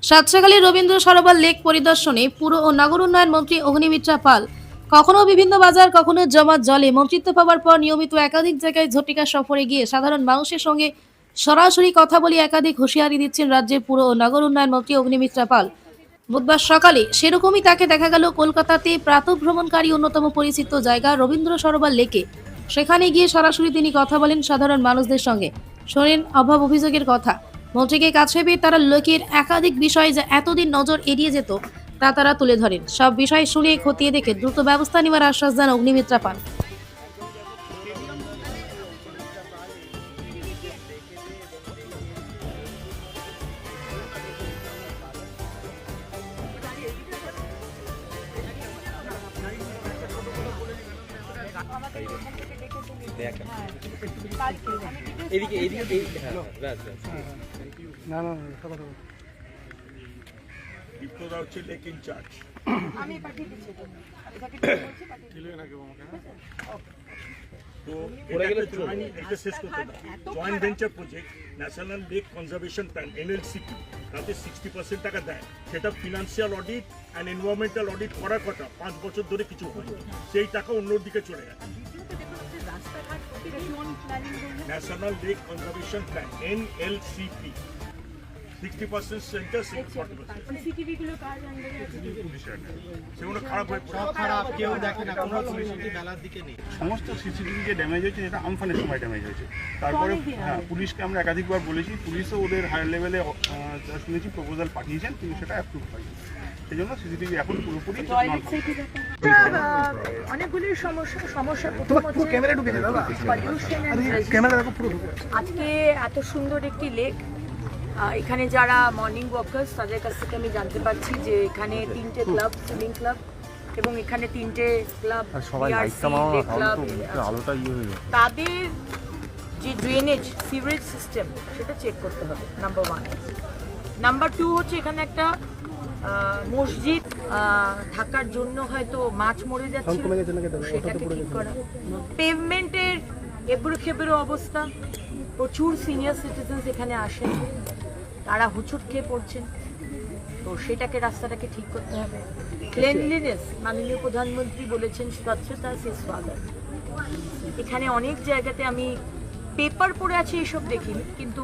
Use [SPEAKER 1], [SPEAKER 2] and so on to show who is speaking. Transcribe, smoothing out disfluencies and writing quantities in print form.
[SPEAKER 1] সাতসাখালী Rabindra Sarobar lake পরিদর্শনে পুর ও নগর উন্নয়ন মন্ত্রী অগ্নিমিত্রা পাল। কখনো বিভিন্ন বাজার, কখনো জমাট জলে মন্ত্রিত্ব পাওয়ার পর নিয়মিত একাধিক জায়গায় ঝটিকা সফরে গিয়ে সাধারণ মানুষের সঙ্গে সরাসরি কথা বলে একাধিক হুঁশিয়ারি দিচ্ছেন রাজ্যের পুর ও নগর উন্নয়ন মন্ত্রী অগ্নিমিত্রা পাল। বুধবার সকালে সেরকমই তাকে দেখা গেল কলকাতাতে প্রাতঃভ্রমণকারী অন্যতম পরিচিত জায়গা রবীন্দ্র সরোবর লেকে। সেখানে গিয়ে সরাসরি তিনি কথা বলেন সাধারণ মানুষদের সঙ্গে, শোনেন অভাব অভিযোগের কথা। মন্ত্রীকে কাছে পেয়ে তারা লোকের একাধিক বিষয় যা এতদিন নজর এড়িয়ে যেত তা তারা তুলে ধরেন। সব বিষয় শুনে খতিয়ে দেখে দ্রুত ব্যবস্থা নেওয়ার আশ্বাস দেন অগ্নিমিত্রা পাল।
[SPEAKER 2] এদিকে এদিকে হ্যাঁ ব্যাস ব্যাস
[SPEAKER 3] না না কথা বলো।
[SPEAKER 4] বিপ্লব হচ্ছে লেক ইনচার্জ।
[SPEAKER 5] আমি পাঠিয়ে দিচ্ছি তো
[SPEAKER 4] এটা শেষ করতে দাও। Joint venture project national lake conservation plan NLCP তাতে 60% টাকা দেয়। সেটা financial audit and environmental audit করার কথা 5 বছর ধরে কিছু হয়নি, সেই টাকা অন্যদিকে চলে গেছে। National lake conservation plan NLCP 60% centre 40%
[SPEAKER 5] CTV গুলো কাজ আন্ডারে আছে।
[SPEAKER 4] সেগুলো খারাপ হয়ে পড়ে।
[SPEAKER 3] খারাপ কেউ দেখে না, কোনো সিসিটিভি বেলার দিকে নেই।
[SPEAKER 6] সমস্ত সিসিটিভি যে ড্যামেজ হয়েছে সেটা আমফানের সময় ড্যামেজ হয়েছে। তারপরে হ্যাঁ, পুলিশকে আমরা একাধিকবার বলেছি, পুলিশও ওদের হায়ার লেভেলে শুনেছি প্রপোজাল পাঠিয়েছেন, কিন্তু সেটা অ্যাপ্রুভ হয়নি। সেই জন্য সিসিটিভি এখন পুরোপুরি
[SPEAKER 5] অনেকগুলি সমস্যা প্রথম হচ্ছে pollution and আজকে এত সুন্দর একটি লেক, এখানে যারা মর্নিং ওয়াকার্স তাদের কাছ থেকে আমি জানতে পারছি যে এখানে 3টে ক্লাব, সুইমিং ক্লাব এবং এখানে 3টে ক্লাব, তাদের যে ড্রেনেজ সিভারেজ সিস্টেম সেটা চেক করতে হবে, নাম্বার 1। নাম্বার 2 হচ্ছে এখানে একটা মসজিদ থাকার জন্য হয়তো মাছ মরে যাচ্ছে, সেটাকে ঠিক করা। পেভমেন্টের এবড়ো খেবড়ো অবস্থা, প্রচুর সিনিয়র সিটিজেন্স এখানে আসেন, তারা হুচুট খেয়ে পড়ছেন, তো সেটাকে রাস্তাটাকে ঠিক করতে হবে। ক্লিনলিনেস, মাননীয় প্রধানমন্ত্রী বলেছেন স্বচ্ছতা সে স্বাগত। এখানে অনেক জায়গাতে আমি পেপার পড়ে আছে এসব দেখিনি, কিন্তু